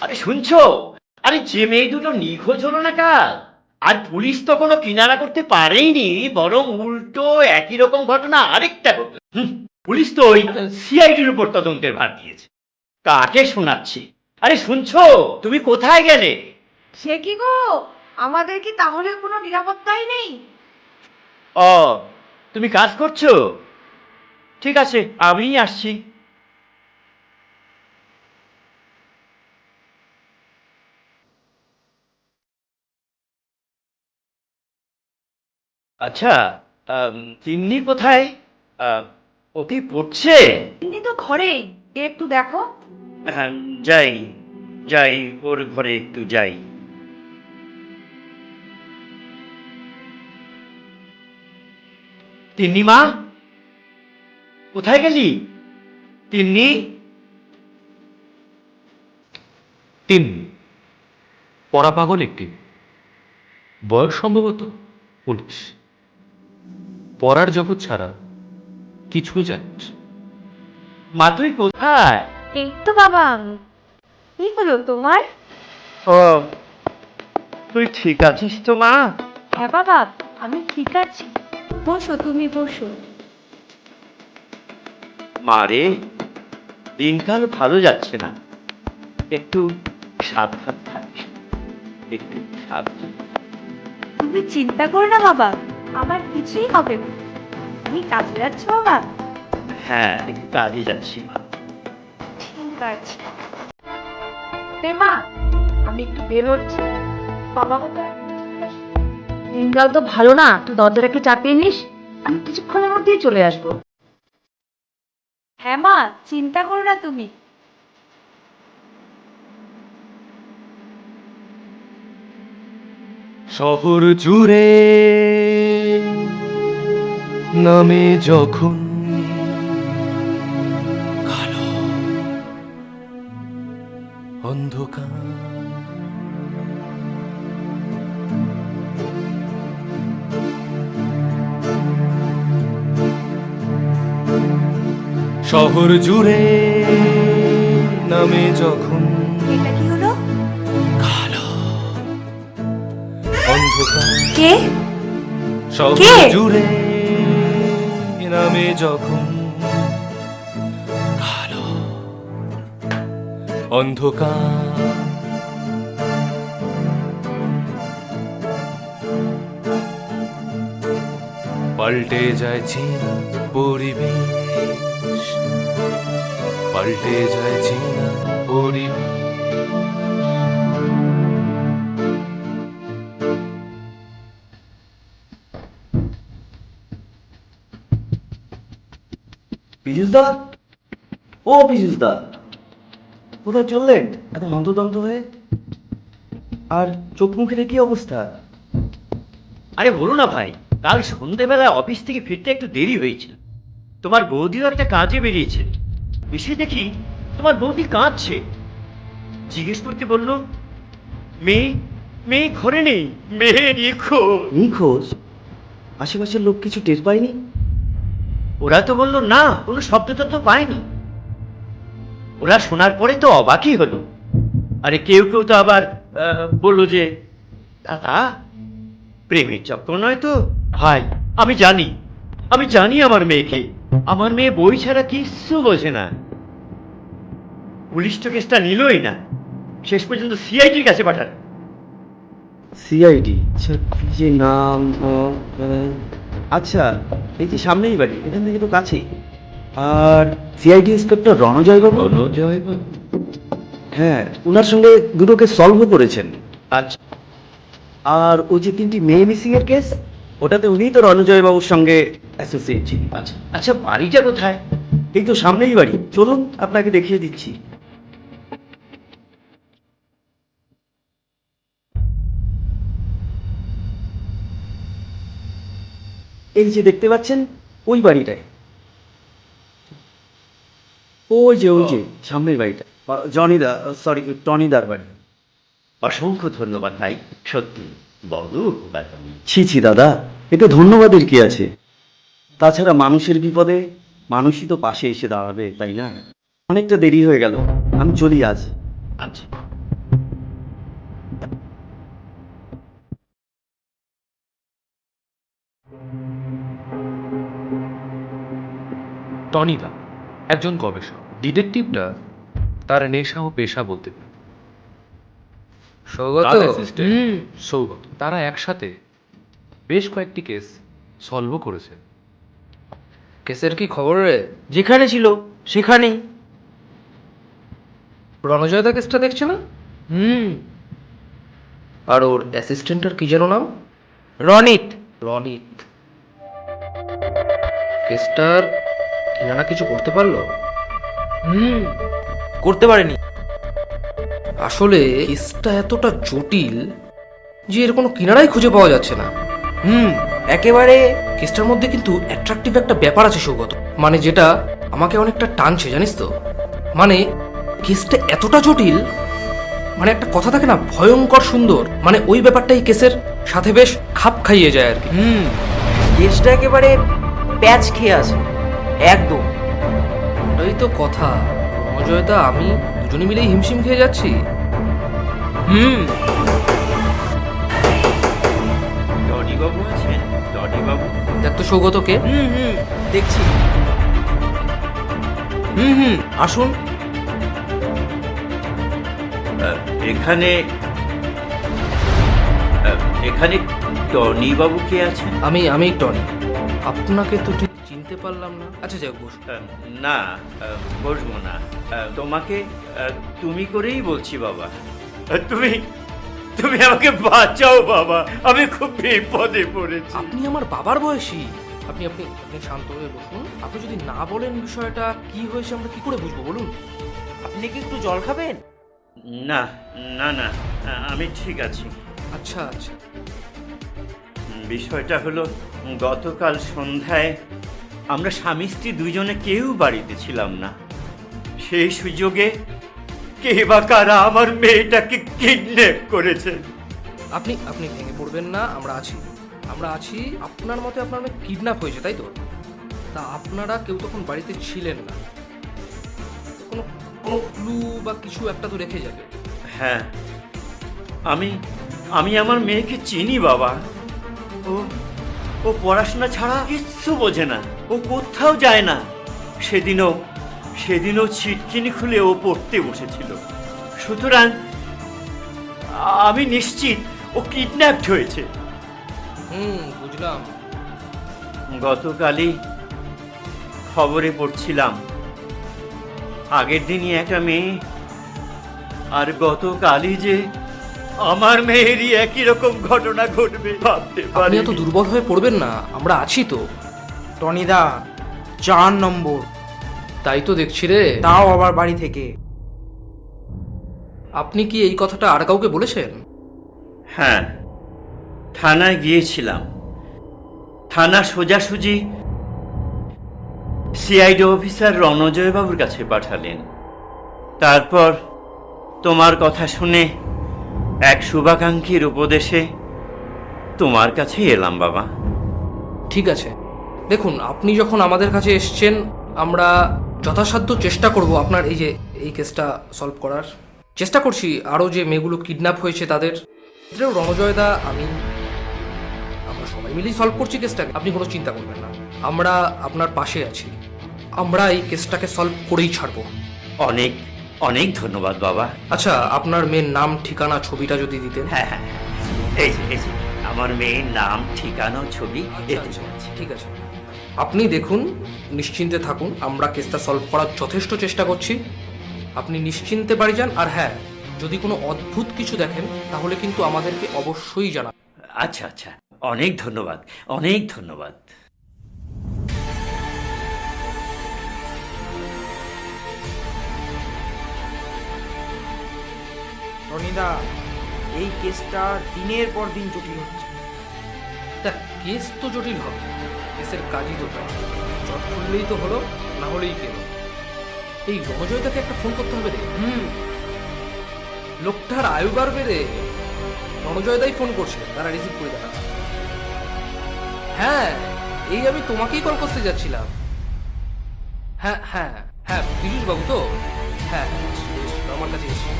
আরে শুনছো? আরে যে মেয়ে দুটো নিখোঁজ হলো না কাল, আর পুলিশ তো কোনো কিনারা করতে পারেনি, বরং উল্টো একই রকম ঘটনা আরেকটা ঘটল। পুলিশ তো ওই সিআইডির উপর তদন্তের ভার দিয়েছে। কাকে শোনাচ্ছি? আরে শুনছো? তুমি কোথায় গেলে? সে কি গো, আমাদের কি তাহলে কোনো নিরাপত্তাই নেই? ও, তুমি কাজ করছো? ঠিক আছে, আমিই আসছি। আচ্ছা, তিন্নি কোথায়? আহ, ও কি পড়ছে? তিনি তো ঘরেই, একটু দেখো। হ্যাঁ, যাই যাই, ওর ঘরে একটু যাই। তিন্নি মা, কোথায় গেলি? তিন্নি। তিন পড়া পাগল একটি, বয়স সম্ভবত 19। পড়ার জগৎ ছাড়া কিছুই জানে না। মা তুই কোথায়? এই তো বাবা, কি হলো তোমার? ও, তুই ঠিক আছিস তো মা? হ্যাঁ বাবা, আমি ঠিক আছি। বসো, তুমি বসো। মা রে, দিনকাল ভালো যাচ্ছে না, একটু সাবধান থাকিস, একটু সাবধান। তুমি চিন্তা করো না বাবা, আমার কিছুই হবে না। তুমি কাজে যাচ্ছ বাবা? হ্যাঁ, একটু কাজে যাচ্ছি মা। ঠিক আছে। মা, আমি একটু বেরোচ্ছি। বাবা কোথায়? দিনকাল তো ভালো না, তুই দরজাটা একটু চাপিয়ে নিস, আমি কিছুক্ষণের মধ্যেই চলে আসবো। হ্যাঁ মা, চিন্তা করো না তুমি। শহর জুড়ে নামে যখন কালো অন্ধকার, শহর জুড়ে নামে যখন এটা কি হলো? কালো অন্ধকার, কে? শহর কে? জুড়ে নামে যখন কালো অন্ধকার, পাল্টে যায় চেনা পরিবেশ, পাল্টে যায় চেনা পরিবেশ। পীযুষদা, ও পীযুষদা, কোথায় চললেন এত হন্তদন্ত হয়ে? আর চোখ মুখের কি অবস্থা? আরে বলো না ভাই, কাল সন্ধেবেলা অফিস থেকে ফিরতে একটু দেরি হয়েছে। তোমার বৌদিও একটা কাজে বেরিয়েছে, এসে দেখি তোমার বৌদি কাঁদছে। জিজ্ঞেস করতে বললো, মেয়ে মেয়ে ঘরে নেই, মেয়ে নিখোঁজ। নিখোঁজ? আশেপাশের লোক কিছু টের পায়নি? ওরা তো বললো না, কোনো শব্দ তো পায়নি। ওরা শোনার পরে তো অবাকই হলো। আরে কেউ কেউ তো আবার বললো যে, দাদা, প্রেমের চক্কর নয় তো? ভাই, আমি জানি, আমি জানি আমার মেয়েকে। আমার মেয়ে বই ছাড়া কিচ্ছু বোঝে না। পুলিশ তো কেসটা নিলই না, শেষ পর্যন্ত সিআইডির কাছে পাঠালো। সিআইডি? আচ্ছা, কি যে নাম। আচ্ছা, এই যে সামনেই বাড়ি, এখান থেকে তো কাছেই। আর সিআইডি ইন্সপেক্টর রণজয় বাবু? রণজয় বাবু? হ্যাঁ, ওনার সঙ্গে দুটো কেস সলভও করেছেন। আচ্ছা। আর ওই যে 3টি মেয়ে মিসিং এর কেস, ওটাতে উনিই তো রণজয় বাবুর সঙ্গে অ্যাসোসিয়েট ছিলেন। আচ্ছা আচ্ছা, বাড়িটা কোথায়? এই তো সামনেই বাড়ি, চলুন আপনাকে দেখিয়ে দিচ্ছি। এই যে দেখতে পাচ্ছেন, ওই বাড়িটায়। ওই যে সামনের বাড়িটা জনিদা, সরি, টনিদার বাড়ি। অসংখ্য ধন্যবাদ ভাই, সত্যি বড় উপকার তুমি। ছি দাদা, এতে ধন্যবাদের কি আছে? তাছাড়া মানুষের বিপদে মানুষই তো পাশে এসে দাঁড়াবে, তাই না? অনেকটা দেরি হয়ে গেল, আমি চলি আজ। আচ্ছা। টনিদা একজন গবেষক, ডিটেকটিভটা তার নেশা ও পেশা বলতে পারে। সৌগত তার assistant, সৌগত, তারা একসাথে বেশ কয়েকটি কেস সলভও করেছে। কেসের কি খবর রে? যেখানে ছিল সেখানেই। রণজয়দা কেসটা দেখছে না? আর ওর অ্যাসিস্ট্যান্টের কি যেন নাম? রনিত। রনিত। কেসটার কিনারা কিছু করতে পারলো? করতে পারেনি। আসলে কেসটা এতটা জটিল যে এর কোনো কিনারাই খুঁজে পাওয়া যাচ্ছে না। একেবারে। কেসটার মধ্যে কিন্তু অ্যাট্রাকটিভ একটা ব্যাপার আছে সৌগত, মানে যেটা আমাকে অনেকটা টানছে, জানিস তো। মানে কেসটা এতটা জটিল, মানে একটা কথা থাকে না, ভয়ঙ্কর সুন্দর, মানে ওই ব্যাপারটাই কেসের সাথে বেশ খাপ খাইয়ে যায় আর কি। কেসটা একেবারে প্যাচ খেয়ে আছে একদম। ওটাই তো কথা, অজয়দা আমি দুজনে মিলেই হিমশিম খেয়ে যাচ্ছি। ডনি বাবু আছেন? ডনি বাবু? দেখ তো সৌগতকে। দেখছি। আসুন। এখানে এখানে টনি বাবু কে আছেন? আমি টনি। আপনাকে তো ঠিক চিনতে পারলাম না। আচ্ছা যাই হোক, বস। না, বসবো না। তোমাকে তুমি করেই বলছি বাবা। তুমি তুমি আমাকে বাঁচাও বাবা, আমি খুব বিপদে পড়েছি। আপনি আমার বাবার বয়সী। আপনি আপনি আপনি শান্ত হয়ে বসুন। আপনি যদি না বলেন বিষয়টা কি হয়েছে আমরা কি করে বুঝবো বলুন। আপনি কি একটু জল খাবেন? না না না, আমি ঠিক আছি। আচ্ছা আচ্ছা। বিষয়টা হলো, গতকাল সন্ধ্যায় আমরা স্বামী স্ত্রী দুইজনে কেউ বাড়িতে ছিলাম না। সেই সুযোগে কে বা কারা আমার মেয়েটাকে কিডন্যাপ করেছে। আপনি আপনি ভেঙে পড়বেন না, আমরা আছি। আমরা আছি। আপনার মতে আপনার মেয়ে কিডন্যাপ হয়েছে, তাই তো? তা আপনারা কেউ তখন বাড়িতে ছিলেন না। কোনো কোনো ক্লু বা কিছু একটা তো রেখে যাবে। হ্যাঁ, আমি আমি আমার মেয়েকে চিনি বাবা। ও ও পড়াশোনা ছাড়া কিচ্ছু বোঝে না, ও কোথাও যায় না। সেদিনও ছিটকিনি খুলে ও পড়তে বসেছিল। সুতরাং আমি নিশ্চিত ও কিডন্যাপড হয়েছে। বুঝলাম। গতকালই খবরে পড়ছিলাম, আগের দিনই একটা মেয়ে, আর গতকালই যে আমার মেয়েরই একই রকম ঘটনা ঘটবে ভাবতে আপনি পারি। এত দুর্বল হয়ে পড়বেন না, আমরা আছি তো। টনিদা 4 নম্বর, তাই তো দেখছি রে। তাও আবার বাড়ি থেকে। আপনি কি এই কথাটা আর কাউকে বলেছেন? হ্যাঁ, থানায় গিয়েছিলাম। থানা সোজাসুজি সিআইডি অফিসার রণজয় বাবুর কাছে পাঠালেন। তারপর তোমার কথা শুনে এক শুভাকাঙ্ক্ষীর উপদেশে তোমার কাছে এলাম বাবা। ঠিক আছে, দেখুন আপনি যখন আমাদের কাছে এসছেন, আমরা যথাসাধ্য চেষ্টা করব আপনার এই কেসটা সলভ করার। চেষ্টা করছি আরও যে মেয়েগুলো কিডন্যাপ হয়েছে তাদের রণজয়দা আমরা সবাই মিলেই সলভ করছি কেসটাকে। আপনি কোনো চিন্তা করবেন না, আমরা আপনার পাশে আছি। আমরা এই কেসটাকে সলভ করেই ছাড়বো। অনেক অনেক ধন্যবাদ বাবা। আচ্ছা, আপনার মেয়ের নাম, ঠিকানা, ছবিটা যদি দিতেন। হ্যাঁ হ্যাঁ, এই যে আমার মেয়ের নাম, ঠিকানা, ছবি এতে আচ্ছা, আছে। ঠিক আছে, আপনি দেখুন, নিশ্চিন্তে থাকুন। আমরা কেসটা সলভ করার যথেষ্ট চেষ্টা করছি। আপনি নিশ্চিন্তে বাড়ি যান। আর হ্যাঁ, যদি কোনো অদ্ভুত কিছু দেখেন তাহলে কিন্তু আমাদেরকে অবশ্যই জানান। আচ্ছা আচ্ছা, অনেক ধন্যবাদ, অনেক ধন্যবাদ। টনিদা এই কেসটা দিনের পর দিন জটিল হচ্ছে। দেখ, কেস তো জটিল হবে, কেসের কাজই তো তাই। চট করলেই তো হলো, না হলেই কেন। এই রণজয়দাকে একটা ফোন করতে হবে রে। লোকটার আয়ু বাড়বে রে। রণজয়দাই ফোন করছে, তারা রিসিভ করে দেখা। হ্যাঁ, এই আমি তোমাকেই কল করতে যাচ্ছিলাম। হ্যাঁ হ্যাঁ হ্যাঁ, পীযুষ বাবু তো? হ্যাঁ, আমার কাছে এসে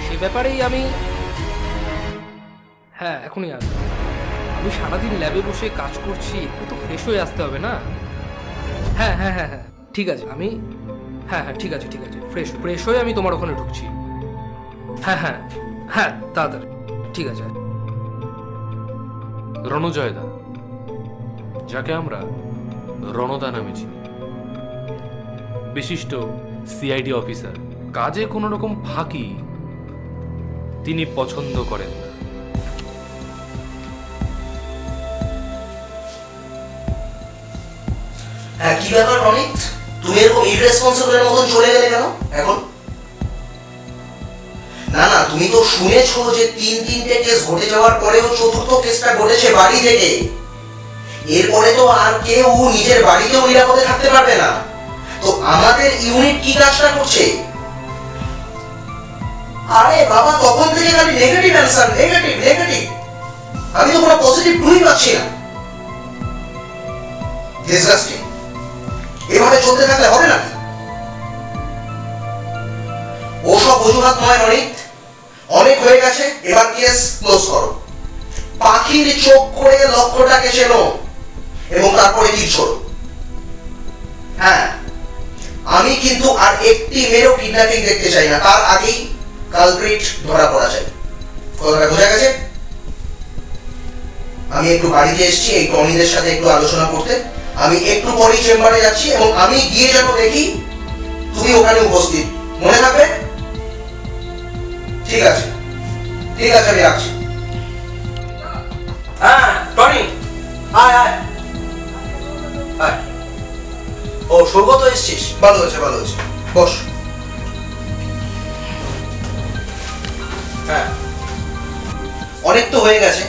সে ব্যাপারেই আমি। হ্যাঁ, এখনই আসবো। আমি সারাদিন ল্যাবে বসে কাজ করছি, একটু তো ফ্রেশ হয়ে আসতে হবে না? হ্যাঁ হ্যাঁ হ্যাঁ হ্যাঁ, ঠিক আছে আমি হ্যাঁ ঠিক আছে ফ্রেশ হয়ে আমি তোমার ওখানে ঢুকছি। হ্যাঁ তাড়াতাড়ি, ঠিক আছে। রণজয় দা, যাকে আমরা রণদা নামে চিনি, বিশিষ্ট সিআইডি অফিসার, কাজে কোনো রকম ফাঁকি তিনি পছন্দ করেন না। হ্যাঁ, কি ব্যাপার রনিত, তুমি এরকম ইররেসপন্সিবলের মতন চলে গেলে কেন এখন? না না, তুমি তো শুনেছো যে 3-3টে কেস ঘটে যাওয়ার পরেও চতুর্থ কেসটা ঘটেছে বাড়ি থেকে। এরপরে তো আর কেউ নিজের বাড়িতেও নিরাপদে থাকতে পারবে না। তো আমাদের ইউনিট কি কাজটা করছে? আরে বাবা, তখন থেকে খালি নেগেটিভ অ্যানসার, নেগেটিভ। আমি তো কোনো পজিটিভ ক্লুই পাচ্ছি না। ডিসগাস্টিং। এভাবে চলতে থাকলে হবে না। ওসব অজুহাত নয় রনিত, অনেক হয়ে গেছে, এবার কেস ক্লোজ করো। পাখির চোখ করে লক্ষ্যটাকে চেনো এবং তারপরে তীর ছোড়ো। হ্যাঁ, আমি কিন্তু আর একটি মেয়েরও কিডন্যাপিং দেখতে চাই না, তার আগেই কালপ্রিট ধরা পড়া চাই। কথাটা বোঝা গেছে? আমি একটু বাড়িতে এসেছি এই টনিদের সাথে একটু আলোচনা করতে। আমি একটু পরেই চেম্বারে যাচ্ছি এবং আমি গিয়ে যেন দেখি তুমি ওখানে উপস্থিত। মনে থাকবে? ঠিক আছে, আমি রাখছি। হ্যাঁ টনি, আয়। ও সৌগত এসছিস? ভালো হয়েছে। বস। হ্যাঁ, অনেক তো হয়ে গেছে,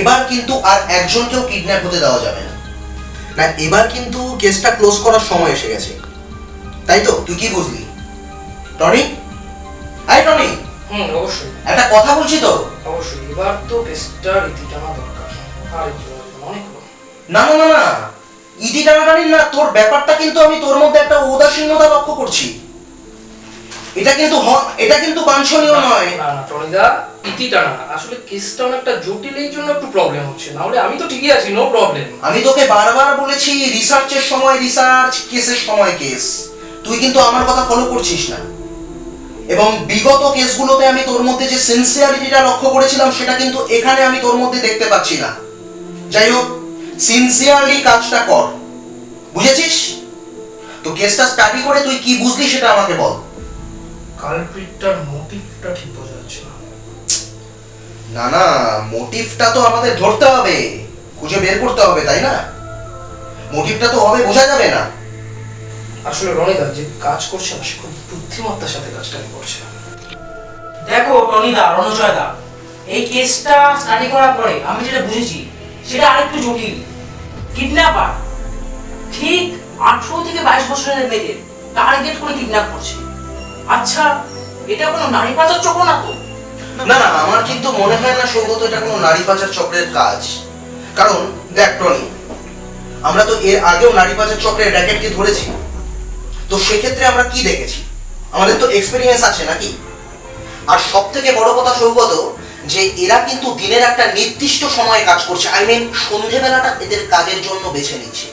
এবার কিন্তু আর একজনকেও কিডন্যাপ হতে দেওয়া যাবে না। এবার কিন্তু কেসটা ক্লোজ করার সময় এসে গেছে, তাই তো? তুই কি বুঝলি টনি? টনি, অবশ্যই একটা কথা বলছি তো। অবশ্যই, এবার তো কেসটা রীতি টানা দরকার। আর অনেক না, ইতি টানাটানি না, তোর ব্যাপারটা কিন্তু আমি তোর মধ্যে একটা উদাসীনতা লক্ষ্য করছি। এটা কিন্তু বাঞ্ছনীয় নয়। না টনিদা, ইতি টানা না, আসলে কেসটা অনেকটা জটিল, এই জন্য একটু প্রবলেম হচ্ছে। না হলে আমি তো ঠিকই আছি, নো প্রবলেম। আমি তোকে বারবার বলেছি রিসার্চের সময় রিসার্চ, কেসের সময় কেস। তুই কিন্তু আমার কথা ফলো করছিস না। এবং বিগত কেসগুলোতে আমি তোর মধ্যে যে সিনসিয়ারিটিটা লক্ষ্য করেছিলাম সেটা কিন্তু এখানে আমি তোর মধ্যে দেখতে পাচ্ছি না। যাই হোক, সিনসিয়ারলি কাজটা কর, বুঝেছিস? তো কেসটা স্টাডি করে তুই কি বুঝলি সেটা আমাকে বল। কালপ্রিটটার মোটিভটা ঠিক বোঝা যাচ্ছে না। না, মোটিভটা তো আমাদের ধরতে হবে, খুঁজে বের করতে হবে, তাই না? মোটিভটা তো হবে বোঝা যাবে না। আসলে রনিদা যে কাজ করছে না, সে খুব বুদ্ধিমত্তার সাথে কাজটা করছে। দেখো টনিদা, রণজয়দা, এই কেসটা স্টাডি করার পরে আমি যেটা বুঝেছি সেটা আরেকটু জটিল। কিডন্যাপার ঠিক 18 থেকে 22 বছরের মেয়েদের টার্গেট করে কিডন্যাপ করছে। আচ্ছা, এটা কোনো নারী পাচার চক্র না তো? না, আমার কিন্তু মনে হয় না সৌগত এটা কোনো নারী পাচার চক্রের কাজ। কারণ দেখ টনি, আমরা তো এর আগেও নারী পাচার চক্রের র্যাকেটকে ধরেছি। তো সেক্ষেত্রে আমরা কি দেখেছি? আমাদের তো এক্সপেরিয়েন্স আছে নাকি? আর সব থেকে বড় কথা সৌগত, যে এরা কিন্তু দিনের একটা নির্দিষ্ট সময়ে কাজ করছে। সন্ধেবেলাটা এদের কাজের জন্য বেছে নিচ্ছে।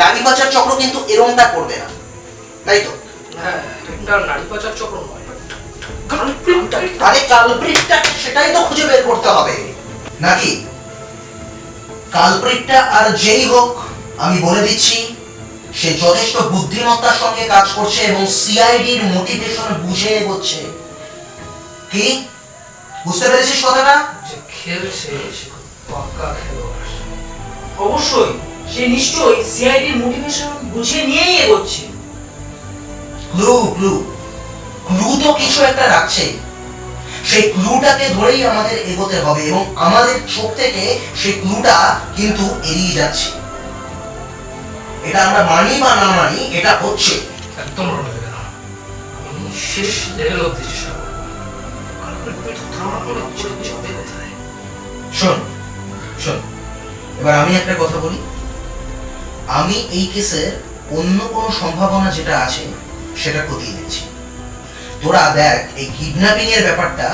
নারী পাচার চক্র কিন্তু এরমটা করবে না, তাই তো? হ্যাঁ, এটা নারী পাচার চক্র নয়। আরে কালপ্রিটটা, সেটাই তো খুঁজে বের করতে হবে নাকি? কালপ্রিটটা আর যেই হোক, আমি বলে দিচ্ছি সে যথেষ্ট বুদ্ধিমত্তার সঙ্গে কাজ করছে এবং সিআইডির মোটিভেশন বুঝে এগোচ্ছে। কি বুঝতে পেরেছিস কথাটা? যে খেলছে সে খুব পাক্কা খেলোয়াড়। অবশ্যই, সে নিশ্চয়ই সিআইডির মোটিভেশন বুঝে নিয়েই এগোচ্ছে। ক্লু তো কিছু একটা রাখছে। সেই ক্লুটাকে ধরেই আমাদের এগোতে হবে এবং আমাদের চোখ থেকে সেই ক্লুটা কিন্তু এড়িয়ে যাচ্ছে। এটা আমরা মানি বা না মানি, এটা হচ্ছে। একদম রণজয় না, আমি শেষ লেভেল অব্দি চেষ্টা করবো। শোন, এবার আমি একটা কথা বলি। আমি এই কেসের অন্য কোনো সম্ভাবনা যেটা আছে সেটা খতিয়ে দিচ্ছি। তোরা দেখ এই কিডন্যাপিং এর ব্যাপারটা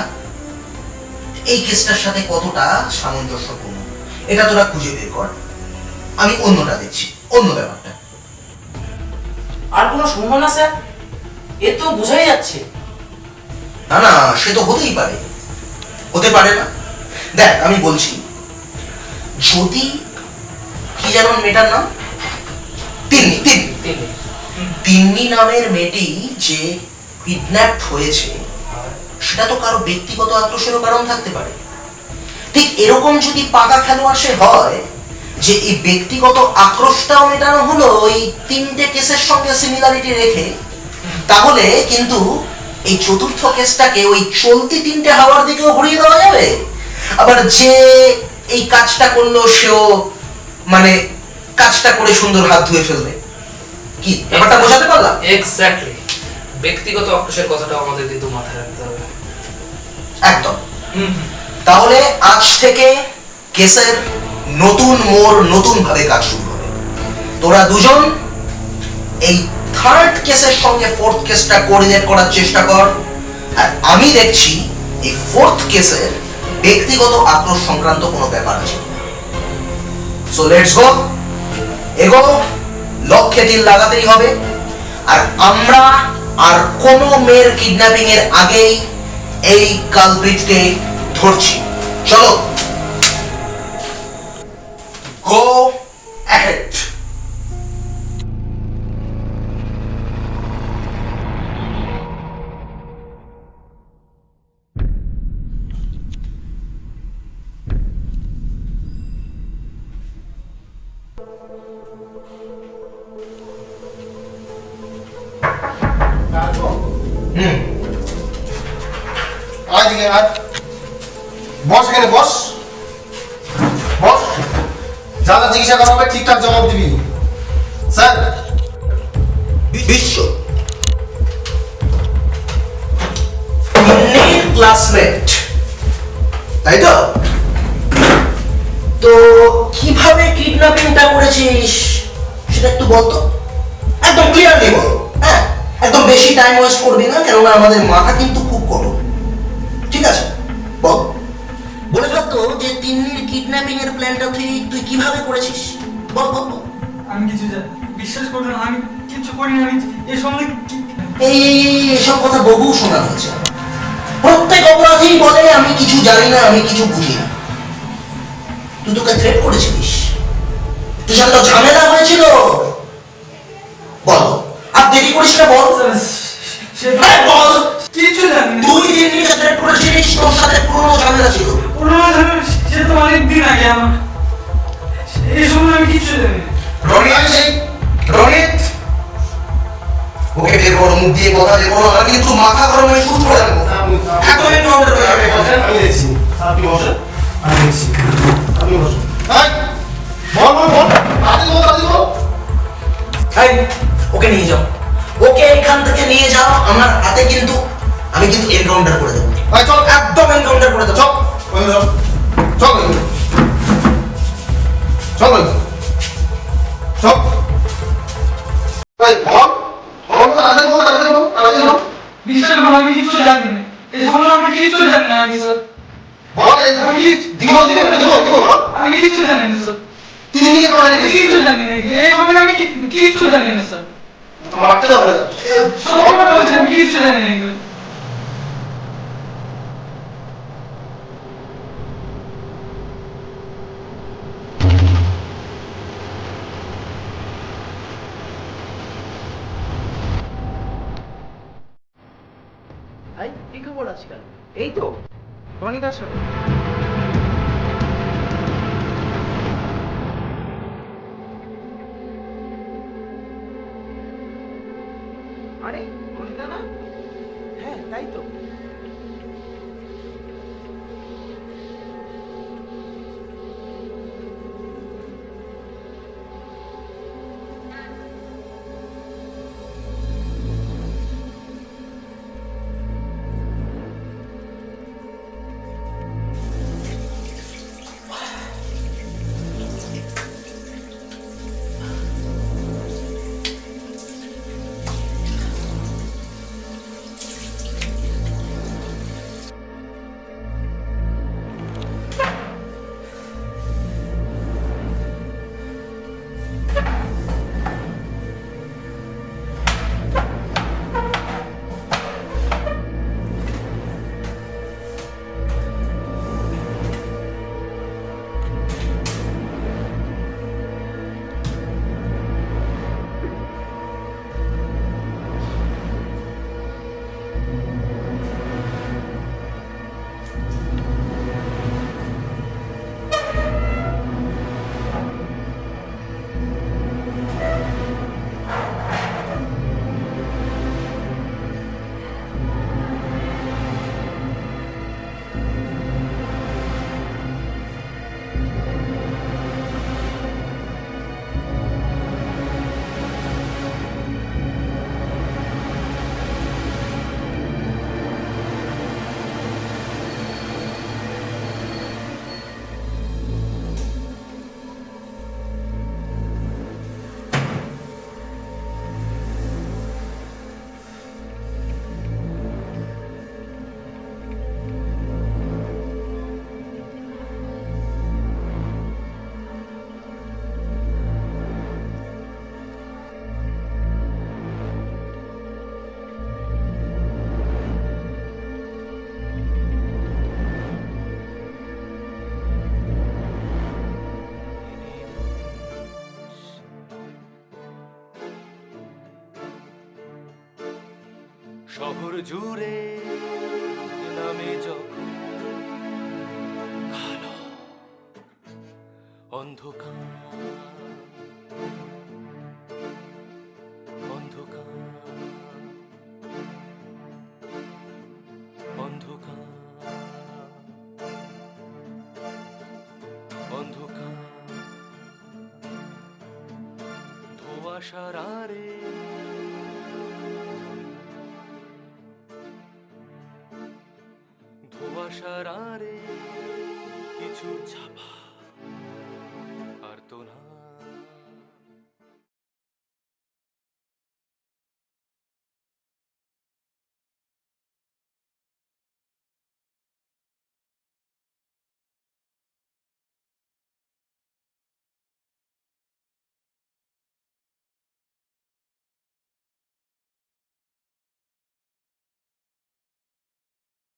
এই কেসটার সাথে কতটা সামঞ্জস্যপূর্ণ, এটা তোরা খুঁজে বের কর। আমি অন্যটা দেখছি, অন্য ব্যাপারটা। আর কোনো সম্ভাবনা স্যার? এ তো বোঝাই যাচ্ছে। না না, সে তো হতেই পারে, হতে পারে না। দেখ আমি বলছি, যদি কি যেন মেয়েটার নাম, তিন্নি তিন্নি তিনি তিন্নি নামের মেয়েটি যে কিডন্যাপ হয়েছে, সেটা তো কারো ব্যক্তিগত আক্রোশেরও কারণ থাকতে পারে। ঠিক এরকম যদি পাকা খেলোয়াড় সে হয়, যে এই ব্যক্তিগত আক্রোশটাও মেটানো হলো ওই তিনটে কেসের সঙ্গে সিমিলারিটি রেখে, তাহলে কিন্তু এই চতুর্থ কেসটাকে ওই চলতি তিনটে হাওয়ার দিকেও ঘুরিয়ে দেওয়া যাবে। আবার যে এই কাজটা করলো সেও মানে কাজটা করে সুন্দর হাত ধুয়ে ফেলবে। কি ব্যাপারটা বোঝাতে পারলাম? এক্স্যাক্টলি, ব্যক্তিগত আক্রোশের কথাটাও আমাদের কিন্তু মাথায় রাখতে হবে। একদম। তাহলে আজ থেকে কেসের নতুন মোড় নতুন ভাবে কাজ শুরু হবে। তোরা দুজন এই থার্ড কেসের সঙ্গে ফোর্থ কেসটা কোঅর্ডিনেট করার চেষ্টা কর, আর আমি দেখছি এই ফোর্থ কেসের ব্যক্তিগত আক্রোশ সংক্রান্ত কোনো ব্যাপার আছে। সো লেটস গো, এগো, লক্ষ্যে তীর লাগাতেই হবে। আর আমরা আর কোনো মেয়ের কিডন্যাপিং এর আগেই এই কালপ্রিটকে ধরছি। চলো, গো অ্যাহেড। আয় দিকে আয়, বস এখানে বস, বস। যা যা জিজ্ঞাসা করা হবে ঠিকঠাক জবাব দিবি। স্যার, বিশ্ব তিন্নির ক্লাসমেট, তাই তো? তো কিভাবে কিডন্যাপিংটা করেছিস সেটা একটু বলতো, একদম ক্লিয়ারলি বল। হ্যাঁ, একদম বেশি টাইম ওয়েস্ট করবি না, কেননা আমাদের মাথা কিন্তু খুব গরম। ঠিক আছে, বল। বলে ফেলতো যে তিন্নির কিডন্যাপিং এর প্ল্যানটা তুই কিভাবে করেছিস, বল বল বল। আমি কিছু বিশ্বাস করবেন না, আমি কিছু করিনি। আমি এ সঙ্গে এইসব কথা বহু শোনা হয়েছে। প্রত্যেক অপরাধী বলে আমি কিছু জানি না, আমি কিছু বুঝি না। তুই তোকে থ্রেট করেছিলিস, তুই সাথে তো ঝামেলা হয়েছিল, বল। আর দেরি করিস না, বল। হ্যাঁ, বল। কিছু জানি না। তুই তিন্নিকে থ্রেট করেছিলিস, তোর সাথে পুরনো ঝামেলা ছিল। সে তো অনেক দিন আগে আমার, এই সময় আমি কিছু জানি না। রনিত, ওকে বের করো, মুখ দিয়ে কথা বের করো, আর কিন্তু মাথা গরম হয়ে শুট করে দেবো। একদম এনকাউন্টার হয়ে যাবে। আমি দেখছি, আপনি বসেন, আমি দেখছি, আপনি বসেন। আয়, বল বল বল, রাজি বল, রাজি বল। এই, ওকে নিয়ে যাও, ওকে এখান থেকে নিয়ে যাও। আমার হাতে কিন্তু আমি কিন্তু এনকাউন্টার করে দেবো। আয় চল, একদম এনকাউন্টার করে দেবো। চল, ওই চল, চল, ওই চল, ওই চল। এই, বল, বল, রাজি বল, রাজি বল, রাজি বল। বিশ্বাস করুন, আমি কিছু জানি না। এই সময় আমি কিছু জানি না। আমি স্যার, বল, এই দিব, দিব, দিব, দিব, বল। আমি কিছু জানি না স্যার। তিন্নিকে করে আমি রেখেছি। কিছু জানি না। এই সময় আমি কিছু জানি না স্যার। মারতে দাও না। সত্যি কথা বলছি, আমি কিছু জানি না এগুলো। কি খবর আজকাল? এই তো রনিদার সাথে আরে রনিতা না? হ্যাঁ তাই তো। শহর জুড়ে নামে যখন কালো অন্ধকার, অন্ধকার, অন্ধকার, অন্ধকার, ধোঁয়াশার আড়ে ধোঁয়াশার আড়ে কিছু ছাপা